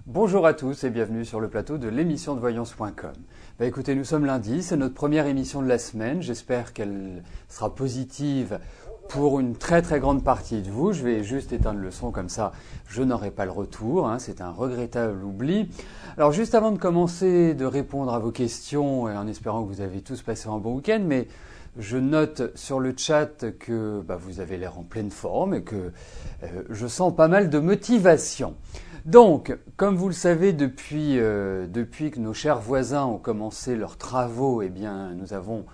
Bonjour à tous et bienvenue sur le plateau de l'émission de voyance.com. Écoutez, nous sommes lundi, c'est notre première émission de la semaine. J'espère qu'elle sera positive pour une très grande partie de vous. Je vais juste éteindre le son comme ça, je n'aurai pas le retour. C'est un regrettable oubli. Alors juste avant de commencer de répondre à vos questions et en espérant que vous avez tous passé un bon week-end, mais je note sur le chat que vous avez l'air en pleine forme et que je sens pas mal de motivation. Donc, comme vous le savez, depuis que nos chers voisins ont commencé leurs travaux, nous avons,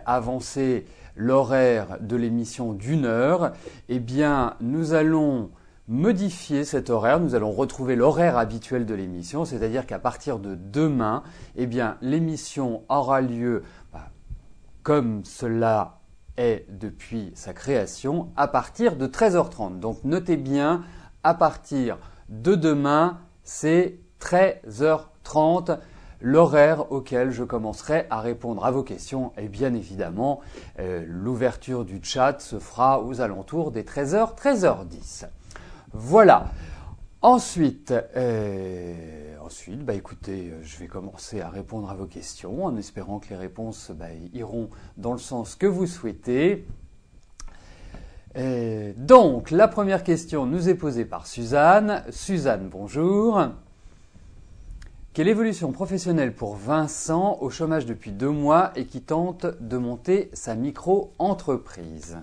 avancé l'horaire de l'émission d'1 heure. Nous allons modifier cet horaire, nous allons retrouver l'horaire habituel de l'émission, c'est-à-dire qu'à partir de demain, l'émission aura lieu comme cela est depuis sa création, à partir de 13h30. Donc notez bien, à partir de demain, c'est 13h30, l'horaire auquel je commencerai à répondre à vos questions. Et bien évidemment, l'ouverture du chat se fera aux alentours des 13h, 13h10. Voilà. Ensuite, écoutez, je vais commencer à répondre à vos questions en espérant que les réponses iront dans le sens que vous souhaitez. Donc, la première question nous est posée par Suzanne. Suzanne, bonjour. Quelle évolution professionnelle pour Vincent au chômage depuis 2 mois et qui tente de monter sa micro-entreprise ?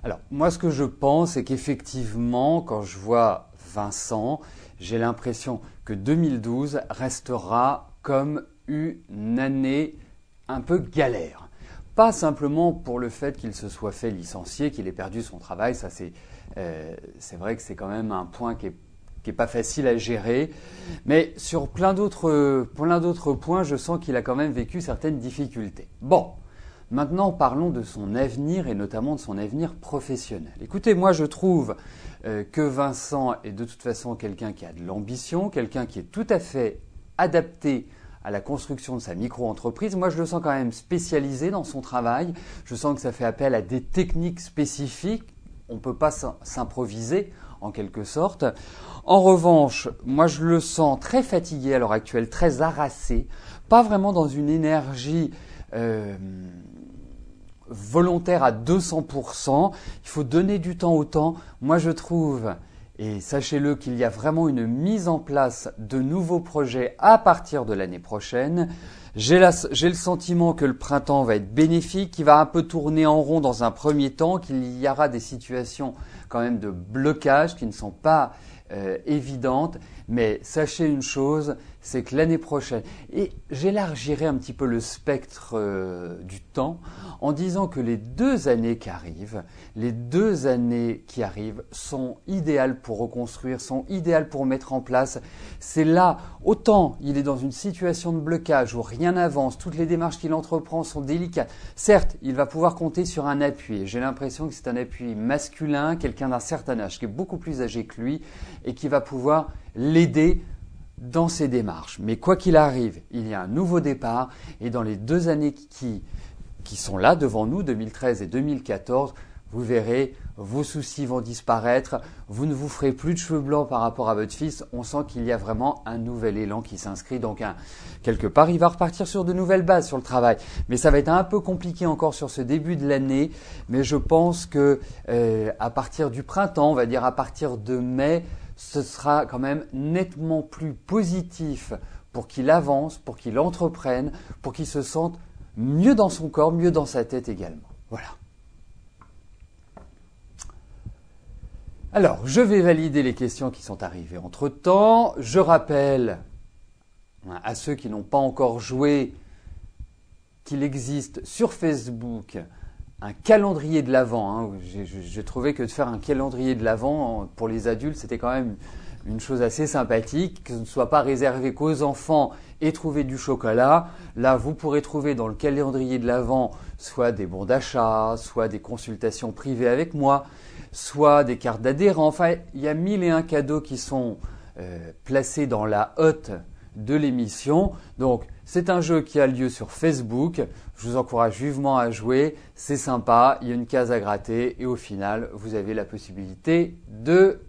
Alors, moi, ce que je pense, c'est qu'effectivement, quand je vois Vincent, j'ai l'impression que 2012 restera comme une année un peu galère. Pas simplement pour le fait qu'il se soit fait licencier, qu'il ait perdu son travail, ça c'est vrai que c'est quand même un point qui est pas facile à gérer, mais sur plein d'autres points, je sens qu'il a quand même vécu certaines difficultés. Bon. Maintenant, parlons de son avenir et notamment de son avenir professionnel. Écoutez, moi je trouve que Vincent est de toute façon quelqu'un qui a de l'ambition, quelqu'un qui est tout à fait adapté à la construction de sa micro-entreprise. Moi je le sens quand même spécialisé dans son travail, je sens que ça fait appel à des techniques spécifiques, on ne peut pas s'improviser en quelque sorte. En revanche, moi je le sens très fatigué à l'heure actuelle, très harassé, pas vraiment dans une énergie volontaire à 200%, il faut donner du temps au temps. Moi je trouve, et sachez-le, qu'il y a vraiment une mise en place de nouveaux projets à partir de l'année prochaine. J'ai le sentiment que le printemps va être bénéfique, qu'il va un peu tourner en rond dans un premier temps, qu'il y aura des situations quand même de blocage qui ne sont pas évidentes. Mais sachez une chose, c'est que l'année prochaine, et j'élargirai un petit peu le spectre du temps en disant que les 2 années qui arrivent sont idéales pour reconstruire, sont idéales pour mettre en place. C'est là, autant il est dans une situation de blocage où rien n'avance, toutes les démarches qu'il entreprend sont délicates. Certes, il va pouvoir compter sur un appui. J'ai l'impression que c'est un appui masculin, quelqu'un d'un certain âge, qui est beaucoup plus âgé que lui et qui va pouvoir l'aider dans ses démarches. Mais quoi qu'il arrive, il y a un nouveau départ et dans les 2 années qui sont là devant nous, 2013 et 2014, vous verrez, vos soucis vont disparaître, vous ne vous ferez plus de cheveux blancs par rapport à votre fils, on sent qu'il y a vraiment un nouvel élan qui s'inscrit, donc quelque part il va repartir sur de nouvelles bases sur le travail. Mais ça va être un peu compliqué encore sur ce début de l'année, mais je pense que à partir du printemps, on va dire à partir de mai, ce sera quand même nettement plus positif pour qu'il avance, pour qu'il entreprenne, pour qu'il se sente mieux dans son corps, mieux dans sa tête également. Voilà. Alors, je vais valider les questions qui sont arrivées entre-temps. Je rappelle à ceux qui n'ont pas encore joué qu'il existe sur Facebook calendrier de l'Avent. Hein. J'ai trouvé que de faire un calendrier de l'Avent pour les adultes, c'était quand même une chose assez sympathique, que ce ne soit pas réservé qu'aux enfants et trouver du chocolat. Là, vous pourrez trouver dans le calendrier de l'Avent soit des bons d'achat, soit des consultations privées avec moi, soit des cartes d'adhérents. Enfin, il y a 1001 cadeaux qui sont placés dans la hotte de l'émission. Donc, c'est un jeu qui a lieu sur Facebook. Je vous encourage vivement à jouer. C'est sympa, il y a une case à gratter et au final, vous avez la possibilité de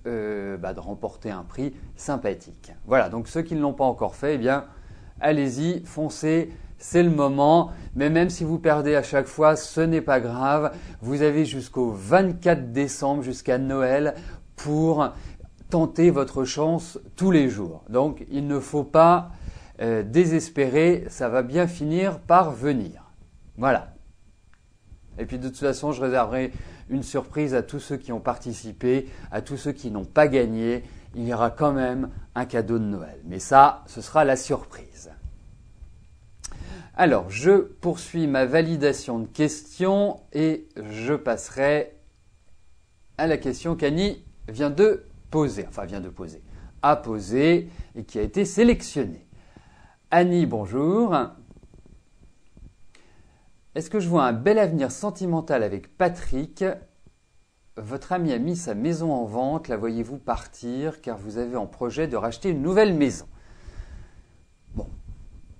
remporter un prix sympathique. Voilà, donc ceux qui ne l'ont pas encore fait, eh bien, allez-y, foncez, c'est le moment. Mais même si vous perdez à chaque fois, ce n'est pas grave. Vous avez jusqu'au 24 décembre, jusqu'à Noël, pour tenter votre chance tous les jours. Donc, il ne faut pas désespérer, ça va bien finir par venir. Voilà. Et puis de toute façon, je réserverai une surprise à tous ceux qui ont participé, à tous ceux qui n'ont pas gagné. Il y aura quand même un cadeau de Noël. Mais ça, ce sera la surprise. Alors, je poursuis ma validation de questions et je passerai à la question qu'Annie vient de poser, a posé et qui a été sélectionnée. Annie, bonjour. Est-ce que je vois un bel avenir sentimental avec Patrick? Votre ami a mis sa maison en vente, la voyez-vous partir car vous avez en projet de racheter une nouvelle maison? Bon,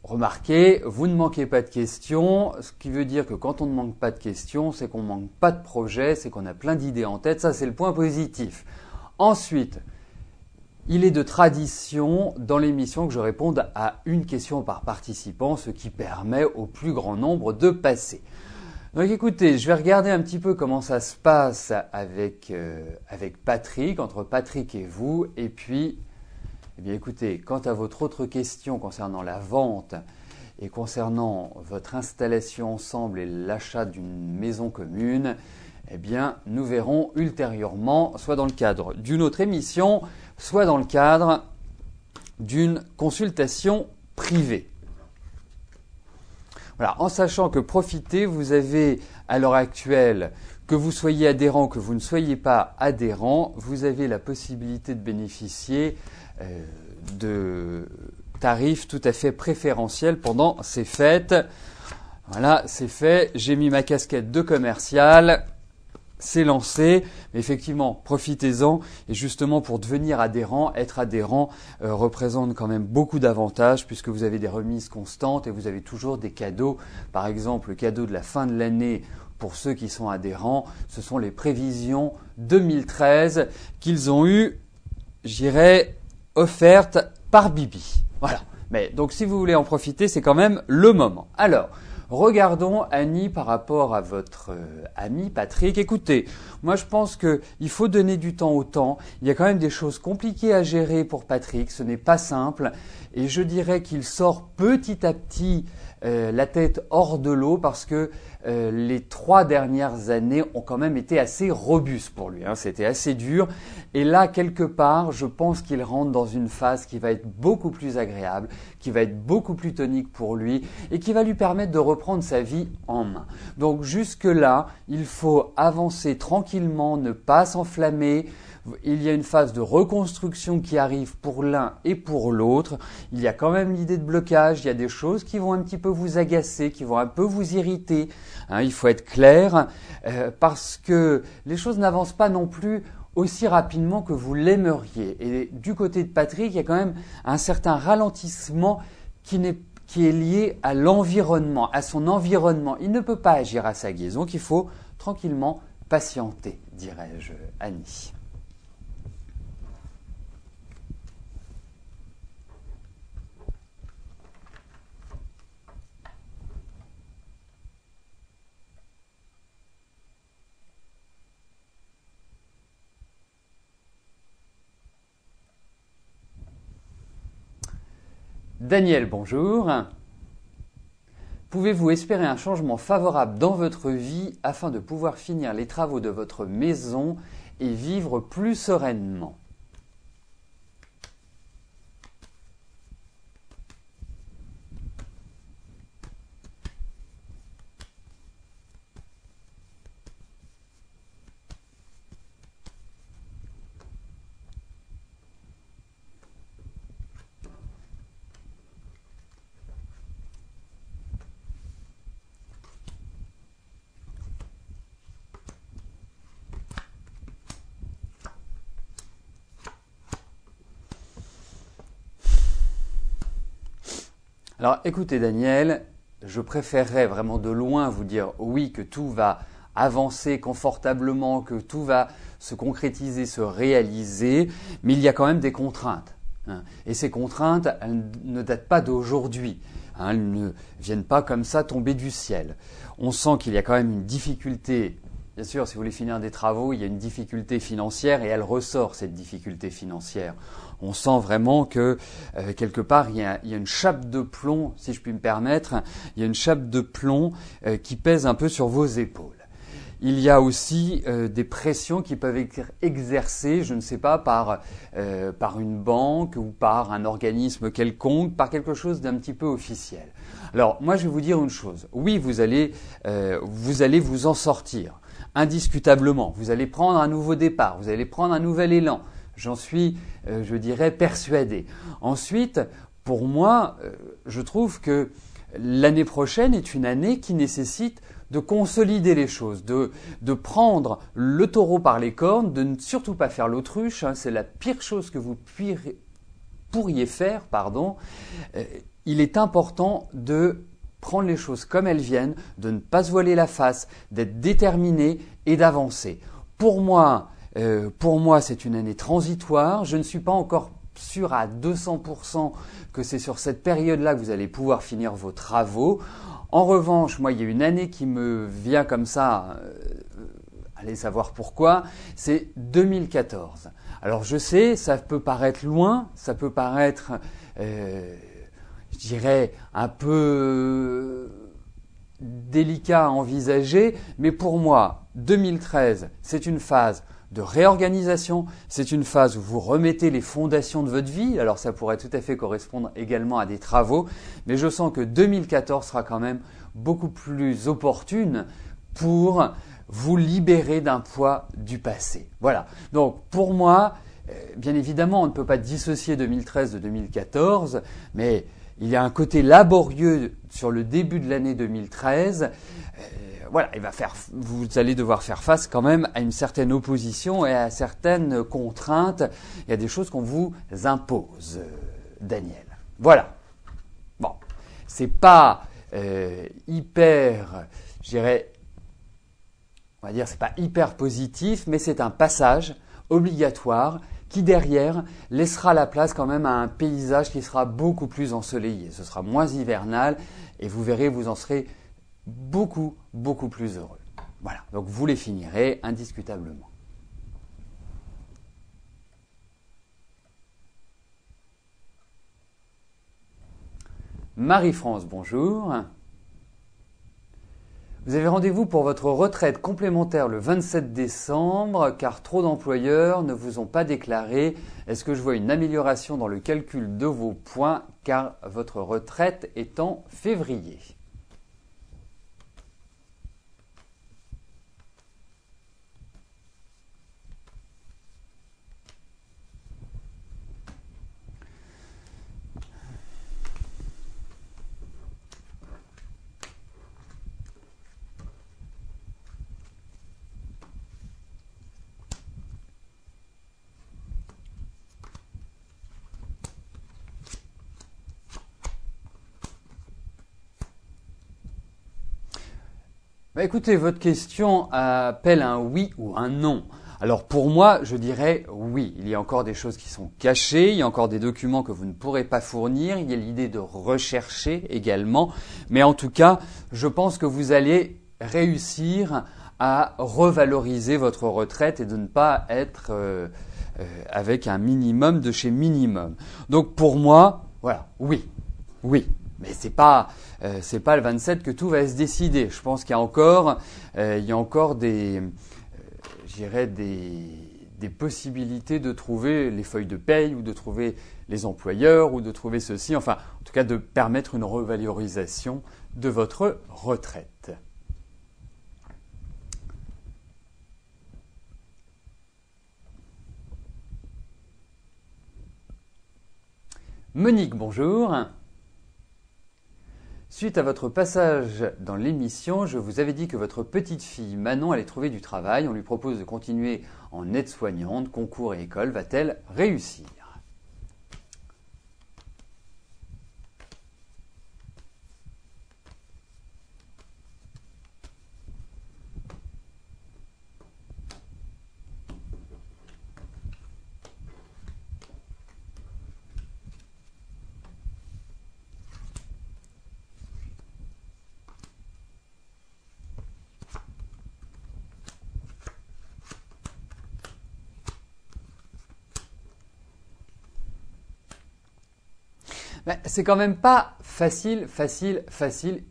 remarquez, vous ne manquez pas de questions, ce qui veut dire que quand on ne manque pas de questions, c'est qu'on ne manque pas de projet, c'est qu'on a plein d'idées en tête, ça c'est le point positif. Ensuite, il est de tradition dans l'émission que je réponde à une question par participant, ce qui permet au plus grand nombre de passer. Donc écoutez, je vais regarder un petit peu comment ça se passe avec Patrick, entre Patrick et vous. Et puis, eh bien écoutez, quant à votre autre question concernant la vente et concernant votre installation ensemble et l'achat d'une maison commune, eh bien nous verrons ultérieurement, soit dans le cadre d'une autre émission, soit dans le cadre d'une consultation privée. Voilà, en sachant que profitez, vous avez à l'heure actuelle, que vous soyez adhérent ou que vous ne soyez pas adhérent, vous avez la possibilité de bénéficier de tarifs tout à fait préférentiels pendant ces fêtes. Voilà, c'est fait, j'ai mis ma casquette de commercial. C'est lancé, mais effectivement, profitez-en. Et justement, pour devenir adhérent, être adhérent représente quand même beaucoup d'avantages puisque vous avez des remises constantes et vous avez toujours des cadeaux. Par exemple, le cadeau de la fin de l'année pour ceux qui sont adhérents, ce sont les prévisions 2013 qu'ils ont eues, j'irais, offertes par Bibi. Voilà. Mais donc, si vous voulez en profiter, c'est quand même le moment. Alors, regardons Annie par rapport à votre ami Patrick. Écoutez, moi je pense qu'il faut donner du temps au temps. Il y a quand même des choses compliquées à gérer pour Patrick, ce n'est pas simple. Et je dirais qu'il sort petit à petit la tête hors de l'eau parce que les 3 dernières années ont quand même été assez robustes pour lui. Hein. C'était assez dur. Et là, quelque part, je pense qu'il rentre dans une phase qui va être beaucoup plus agréable, qui va être beaucoup plus tonique pour lui et qui va lui permettre de reprendre sa vie en main. Donc jusque-là, il faut avancer tranquillement, ne pas s'enflammer. Il y a une phase de reconstruction qui arrive pour l'un et pour l'autre. Il y a quand même l'idée de blocage. Il y a des choses qui vont un petit peu vous agacer, qui vont un peu vous irriter. Hein, il faut être clair parce que les choses n'avancent pas non plus aussi rapidement que vous l'aimeriez. Et du côté de Patrick, il y a quand même un certain ralentissement qui est lié à l'environnement, à son environnement. Il ne peut pas agir à sa guise. Donc il faut tranquillement patienter, dirais-je, Annie. Daniel, bonjour. Pouvez-vous espérer un changement favorable dans votre vie afin de pouvoir finir les travaux de votre maison et vivre plus sereinement? Alors écoutez Daniel, je préférerais vraiment de loin vous dire oui que tout va avancer confortablement, que tout va se concrétiser, se réaliser, mais il y a quand même des contraintes. Et ces contraintes, elles ne datent pas d'aujourd'hui. Elles ne viennent pas comme ça tomber du ciel. On sent qu'il y a quand même une difficulté. Bien sûr, si vous voulez finir des travaux, il y a une difficulté financière et elle ressort, cette difficulté financière. On sent vraiment que quelque part, il y a une chape de plomb, si je puis me permettre, il y a une chape de plomb qui pèse un peu sur vos épaules. Il y a aussi des pressions qui peuvent être exercées, je ne sais pas, par une banque ou par un organisme quelconque, par quelque chose d'un petit peu officiel. Alors, moi, je vais vous dire une chose. Oui, vous allez vous en sortir, indiscutablement. Vous allez prendre un nouveau départ, vous allez prendre un nouvel élan. J'en suis, je dirais, persuadé. Ensuite, pour moi, je trouve que l'année prochaine est une année qui nécessite de consolider les choses, de prendre le taureau par les cornes, de ne surtout pas faire l'autruche, c'est la pire chose que vous pourriez faire. Il est important de prendre les choses comme elles viennent, de ne pas se voiler la face, d'être déterminé et d'avancer. Pour moi, c'est une année transitoire. Je ne suis pas encore sûr à 200% que c'est sur cette période-là que vous allez pouvoir finir vos travaux. En revanche, moi, il y a une année qui me vient comme ça, allez savoir pourquoi, c'est 2014. Alors je sais, ça peut paraître loin, ça peut paraître, je dirais, un peu délicat à envisager, mais pour moi, 2013, c'est une phase de réorganisation, c'est une phase où vous remettez les fondations de votre vie. Alors ça pourrait tout à fait correspondre également à des travaux, mais je sens que 2014 sera quand même beaucoup plus opportune pour vous libérer d'un poids du passé. Voilà. Donc pour moi, bien évidemment, on ne peut pas dissocier 2013 de 2014, mais il y a un côté laborieux sur le début de l'année 2013. Voilà, vous allez devoir faire face quand même à une certaine opposition et à certaines contraintes. Il y a des choses qu'on vous impose, Daniel. Voilà. Bon, c'est pas hyper, je dirais, on va dire, c'est pas hyper positif, mais c'est un passage obligatoire qui derrière laissera la place quand même à un paysage qui sera beaucoup plus ensoleillé. Ce sera moins hivernal et vous verrez, vous en serez beaucoup, beaucoup plus heureux. Voilà, donc vous les finirez indiscutablement. Marie-France, bonjour. Vous avez rendez-vous pour votre retraite complémentaire le 27 décembre car trop d'employeurs ne vous ont pas déclaré. Est-ce que je vois une amélioration dans le calcul de vos points car votre retraite est en février ? Écoutez, votre question appelle un oui ou un non. Alors pour moi, je dirais oui. Il y a encore des choses qui sont cachées, il y a encore des documents que vous ne pourrez pas fournir, il y a l'idée de rechercher également. Mais en tout cas, je pense que vous allez réussir à revaloriser votre retraite et de ne pas être avec un minimum de chez minimum. Donc pour moi, voilà, oui. Mais c'est pas le 27 que tout va se décider. Je pense qu'il y a encore des possibilités de trouver les feuilles de paye ou de trouver les employeurs ou de trouver ceci. Enfin, en tout cas, de permettre une revalorisation de votre retraite. Monique, bonjour. Suite à votre passage dans l'émission, je vous avais dit que votre petite fille Manon allait trouver du travail. On lui propose de continuer en aide-soignante, concours et école. Va-t-elle réussir ? Mais c'est quand même pas facile,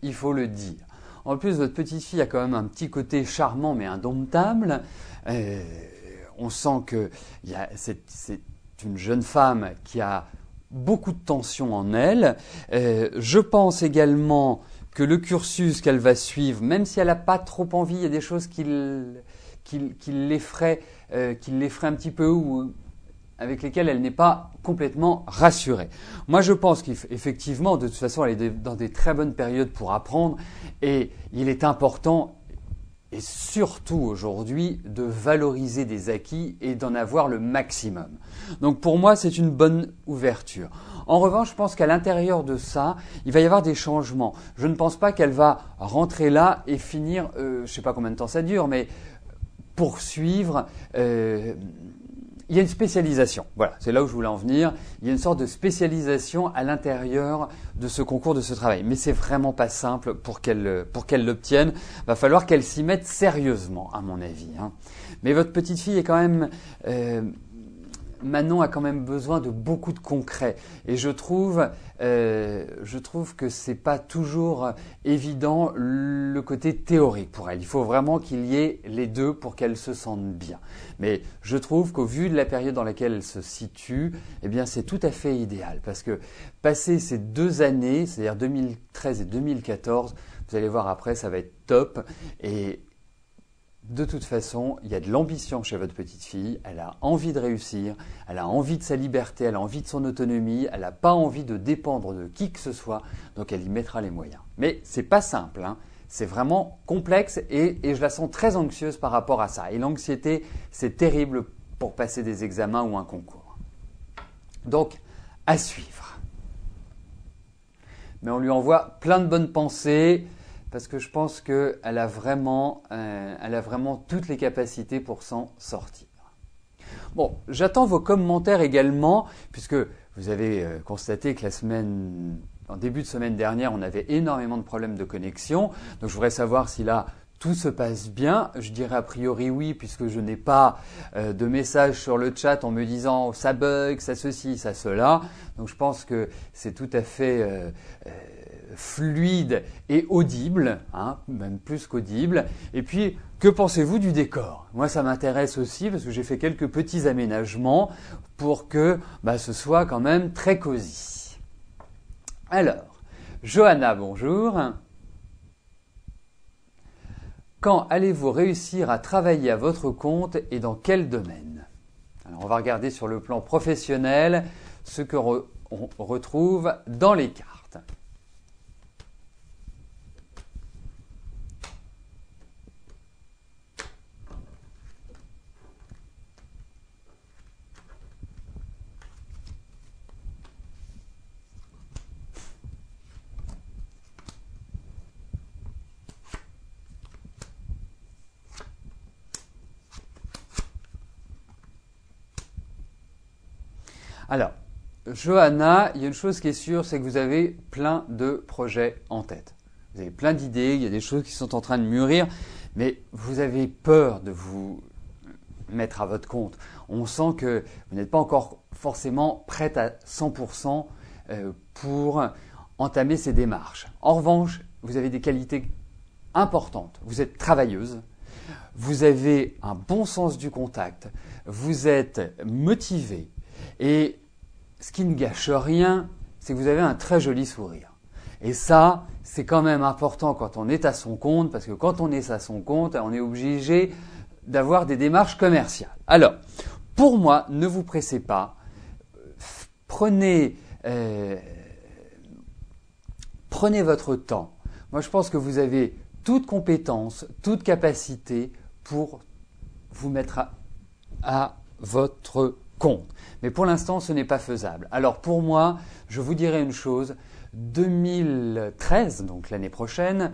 il faut le dire. En plus, votre petite fille a quand même un petit côté charmant mais indomptable. On sent que c'est une jeune femme qui a beaucoup de tension en elle. Je pense également que le cursus qu'elle va suivre, même si elle n'a pas trop envie, il y a des choses qui l'effraient un petit peu ou avec lesquelles elle n'est pas complètement rassurée. Moi, je pense qu'effectivement, de toute façon, elle est dans des très bonnes périodes pour apprendre et il est important, et surtout aujourd'hui, de valoriser des acquis et d'en avoir le maximum. Donc pour moi, c'est une bonne ouverture. En revanche, je pense qu'à l'intérieur de ça, il va y avoir des changements. Je ne pense pas qu'elle va rentrer là et finir, je ne sais pas combien de temps ça dure, mais poursuivre. Il y a une spécialisation. Voilà, c'est là où je voulais en venir. Il y a une sorte de spécialisation à l'intérieur de ce concours, de ce travail. Mais c'est vraiment pas simple pour qu'elle l'obtienne. Va falloir qu'elle s'y mette sérieusement, à mon avis. Mais votre petite fille est quand même... Manon a quand même besoin de beaucoup de concret. Et je trouve que c'est pas toujours évident le côté théorique pour elle. Il faut vraiment qu'il y ait les deux pour qu'elle se sente bien. Mais je trouve qu'au vu de la période dans laquelle elle se situe, eh bien c'est tout à fait idéal. Parce que passer ces 2 années, c'est-à-dire 2013 et 2014, vous allez voir après, ça va être top. Et de toute façon, il y a de l'ambition chez votre petite fille, elle a envie de réussir, elle a envie de sa liberté, elle a envie de son autonomie, elle n'a pas envie de dépendre de qui que ce soit, donc elle y mettra les moyens. Mais c'est pas simple, c'est vraiment complexe et je la sens très anxieuse par rapport à ça. Et l'anxiété, c'est terrible pour passer des examens ou un concours. Donc, à suivre. Mais on lui envoie plein de bonnes pensées, parce que je pense qu'elle a vraiment toutes les capacités pour s'en sortir. Bon, j'attends vos commentaires également, puisque vous avez constaté que en début de semaine dernière, on avait énormément de problèmes de connexion. Donc je voudrais savoir si là, tout se passe bien. Je dirais a priori oui, puisque je n'ai pas de message sur le chat en me disant ça bug, ça ceci, ça cela. Donc je pense que c'est tout à fait... fluide et audible, même plus qu'audible. Et puis, que pensez-vous du décor? Moi, ça m'intéresse aussi parce que j'ai fait quelques petits aménagements pour que ce soit quand même très cosy. Alors, Johanna, bonjour. Quand allez-vous réussir à travailler à votre compte et dans quel domaine? Alors, on va regarder sur le plan professionnel ce que on retrouve dans les cartes. Alors, Johanna, il y a une chose qui est sûre, c'est que vous avez plein de projets en tête. Vous avez plein d'idées, il y a des choses qui sont en train de mûrir, mais vous avez peur de vous mettre à votre compte. On sent que vous n'êtes pas encore forcément prête à 100% pour entamer ces démarches. En revanche, vous avez des qualités importantes. Vous êtes travailleuse, vous avez un bon sens du contact, vous êtes motivée. Et ce qui ne gâche rien, c'est que vous avez un très joli sourire. Et ça, c'est quand même important quand on est à son compte, parce que quand on est à son compte, on est obligé d'avoir des démarches commerciales. Alors, pour moi, ne vous pressez pas. Prenez votre temps. Moi, je pense que vous avez toute compétence, toute capacité pour vous mettre à votre compte. Mais pour l'instant, ce n'est pas faisable. Alors pour moi, je vous dirais une chose, 2013, donc l'année prochaine,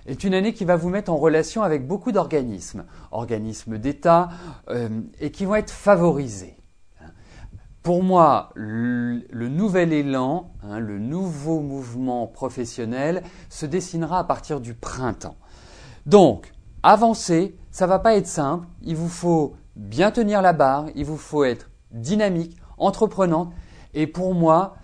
est une année qui va vous mettre en relation avec beaucoup d'organismes d'État, et qui vont être favorisés. Pour moi, le nouvel élan, le nouveau mouvement professionnel se dessinera à partir du printemps. Donc, avancer, ça ne va pas être simple, il vous faut bien tenir la barre, il vous faut être dynamique, entreprenante, et pour moi,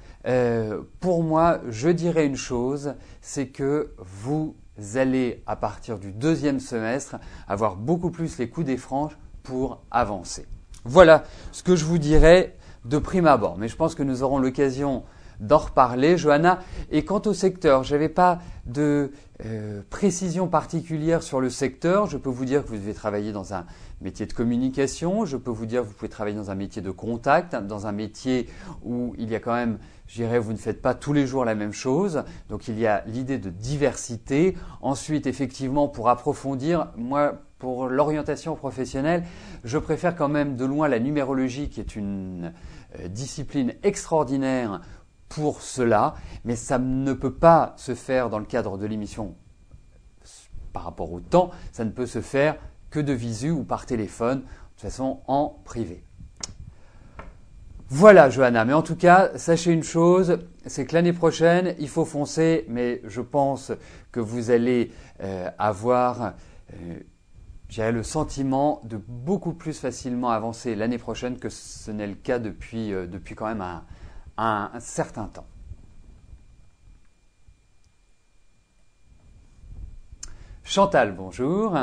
pour moi, je dirais une chose, c'est que vous allez, à partir du deuxième semestre, avoir beaucoup plus les coups des franges pour avancer. Voilà ce que je vous dirais de prime abord. Mais je pense que nous aurons l'occasion d'en reparler, Johanna. Et quant au secteur, je n'avais pas de précision particulière sur le secteur. Je peux vous dire que vous devez travailler dans un métier de communication. Je peux vous dire que vous pouvez travailler dans un métier de contact, dans un métier où il y a quand même, je dirais, vous ne faites pas tous les jours la même chose. Donc il y a l'idée de diversité. Ensuite, effectivement, pour approfondir, moi, pour l'orientation professionnelle, je préfère quand même de loin la numérologie qui est une discipline extraordinaire pour cela, mais ça ne peut pas se faire dans le cadre de l'émission par rapport au temps, ça ne peut se faire que de visu ou par téléphone, de toute façon en privé. Voilà Johanna, mais en tout cas, sachez une chose, c'est que l'année prochaine, il faut foncer, mais je pense que vous allez avoir j'ai le sentiment de beaucoup plus facilement avancer l'année prochaine que ce n'est le cas depuis quand même un certain temps. Chantal, bonjour.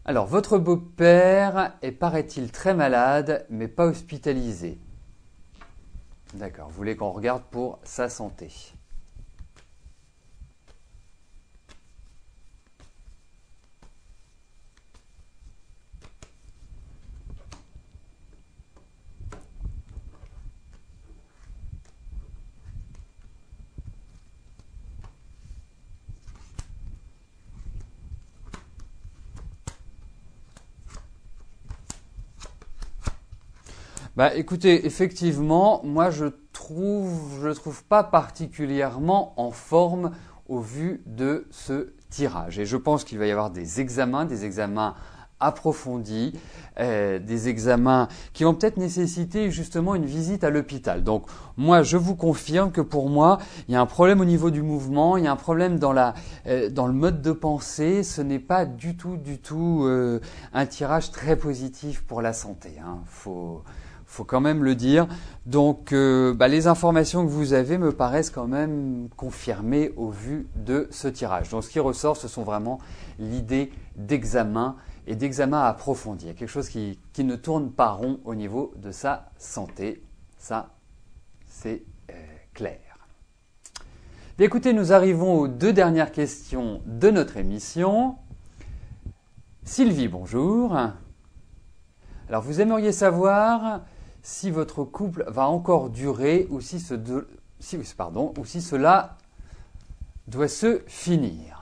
Alors, votre beau-père est, paraît-il, très malade, mais pas hospitalisé. D'accord, vous voulez qu'on regarde pour sa santé. Bah, écoutez, effectivement, moi je trouve pas particulièrement en forme au vu de ce tirage. Et je pense qu'il va y avoir des examens approfondis, des examens qui vont peut-être nécessiter justement une visite à l'hôpital. Donc moi, je vous confirme que pour moi, il y a un problème au niveau du mouvement, il y a un problème dans le mode de pensée. Ce n'est pas du tout un tirage très positif pour la santé. Faut quand même le dire. Donc, les informations que vous avez me paraissent quand même confirmées au vu de ce tirage. Donc, ce qui ressort, ce sont vraiment l'idée d'examen et d'examen approfondi. Il y a quelque chose qui ne tourne pas rond au niveau de sa santé. Ça, c'est clair. Bien, écoutez, nous arrivons aux deux dernières questions de notre émission. Sylvie, bonjour. Alors, vous aimeriez savoir si votre couple va encore durer ou si cela doit se finir.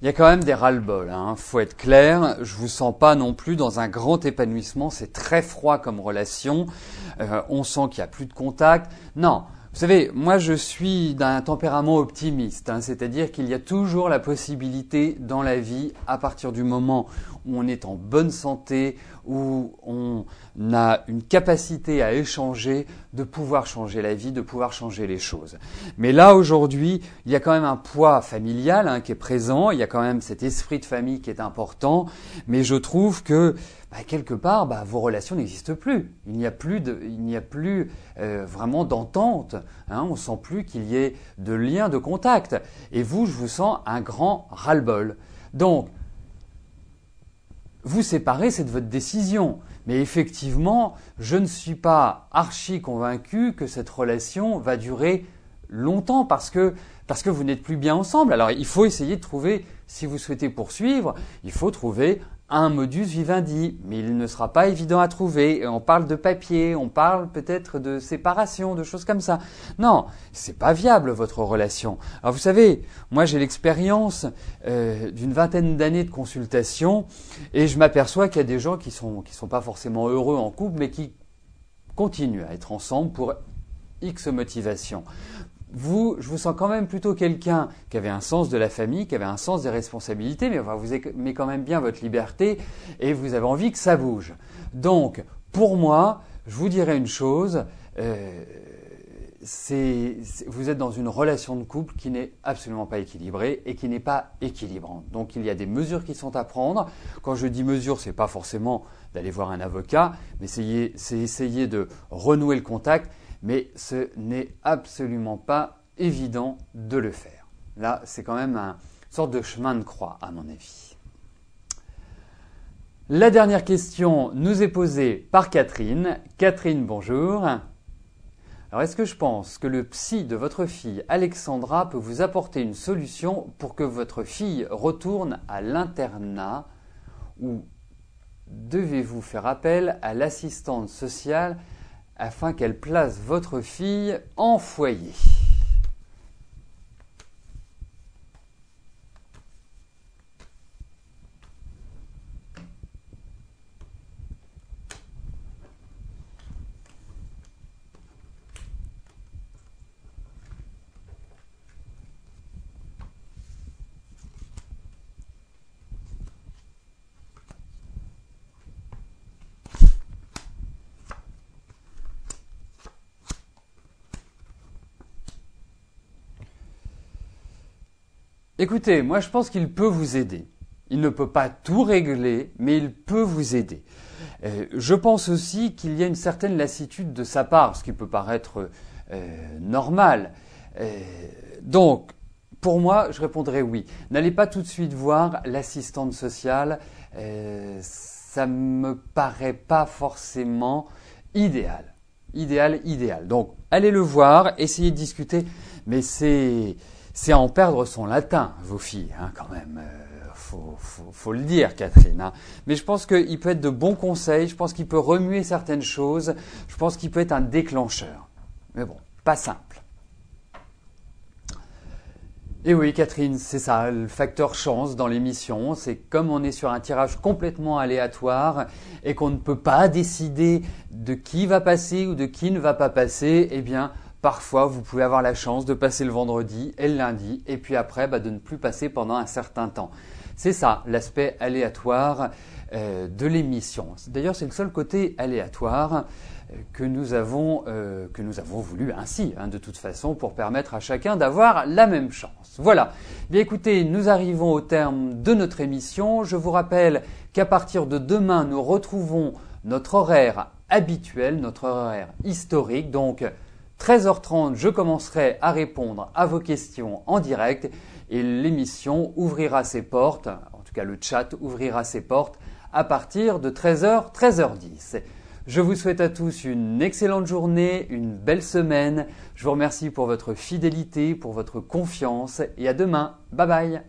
Il y a quand même des ras-le-bol, faut être clair. Je vous sens pas non plus dans un grand épanouissement. C'est très froid comme relation. On sent qu'il y a plus de contact. Non, vous savez, moi je suis d'un tempérament optimiste, c'est-à-dire qu'il y a toujours la possibilité dans la vie, à partir du moment où on est en bonne santé, où on a une capacité à échanger, de pouvoir changer la vie, de pouvoir changer les choses. Mais là, aujourd'hui, il y a quand même un poids familial qui est présent, il y a quand même cet esprit de famille qui est important, mais je trouve que quelque part, vos relations n'existent plus. Il n'y a plus vraiment d'entente. On sent plus qu'il y ait de lien, de contact. Et vous, je vous sens un grand ras-le-bol. Donc, vous séparer, c'est de votre décision. Mais effectivement, je ne suis pas archi convaincu que cette relation va durer longtemps parce que vous n'êtes plus bien ensemble. Alors, il faut essayer de trouver, si vous souhaitez poursuivre, il faut trouver un modus vivendi, mais il ne sera pas évident à trouver. Et on parle de papier, on parle peut-être de séparation, de choses comme ça. Non, c'est pas viable votre relation. Alors vous savez, moi j'ai l'expérience d'une vingtaine d'années de consultation et je m'aperçois qu'il y a des gens qui sont pas forcément heureux en couple, mais qui continuent à être ensemble pour X motivations. je vous sens quand même plutôt quelqu'un qui avait un sens de la famille, qui avait un sens des responsabilités, mais enfin, vous aimez quand même bien votre liberté et vous avez envie que ça bouge. Donc, pour moi, je vous dirais une chose, vous êtes dans une relation de couple qui n'est absolument pas équilibrée et qui n'est pas équilibrante. Donc, il y a des mesures qui sont à prendre. Quand je dis mesures, ce n'est pas forcément d'aller voir un avocat, mais c'est essayer de renouer le contact. Mais ce n'est absolument pas évident de le faire. Là, c'est quand même une sorte de chemin de croix, à mon avis. La dernière question nous est posée par Catherine. Catherine, bonjour. Alors, est-ce que je pense que le psy de votre fille, Alexandra, peut vous apporter une solution pour que votre fille retourne à l'internat ou devez-vous faire appel à l'assistante sociale afin qu'elle place votre fille en foyer? Écoutez, moi je pense qu'il peut vous aider. Il ne peut pas tout régler, mais il peut vous aider. Je pense aussi qu'il y a une certaine lassitude de sa part, ce qui peut paraître normal. Donc, pour moi, je répondrai oui. N'allez pas tout de suite voir l'assistante sociale. Ça me paraît pas forcément idéal. Idéal. Donc, allez le voir, essayez de discuter, mais c'est à en perdre son latin, vos filles, hein, quand même. Faut le dire, Catherine. Hein. Mais je pense qu'il peut être de bons conseils, je pense qu'il peut remuer certaines choses, je pense qu'il peut être un déclencheur. Mais bon, pas simple. Et oui, Catherine, c'est ça, le facteur chance dans l'émission. C'est comme on est sur un tirage complètement aléatoire et qu'on ne peut pas décider de qui va passer ou de qui ne va pas passer, eh bien, parfois, vous pouvez avoir la chance de passer le vendredi et le lundi, et puis après, de ne plus passer pendant un certain temps. C'est ça, l'aspect aléatoire de l'émission. D'ailleurs, c'est le seul côté aléatoire que nous avons voulu ainsi, hein, de toute façon, pour permettre à chacun d'avoir la même chance. Voilà. Bien écoutez, nous arrivons au terme de notre émission. Je vous rappelle qu'à partir de demain, nous retrouvons notre horaire habituel, notre horaire historique, donc 13h30, je commencerai à répondre à vos questions en direct et l'émission ouvrira ses portes, en tout cas le chat ouvrira ses portes à partir de 13h, 13h10. Je vous souhaite à tous une excellente journée, une belle semaine. Je vous remercie pour votre fidélité, pour votre confiance et à demain. Bye bye.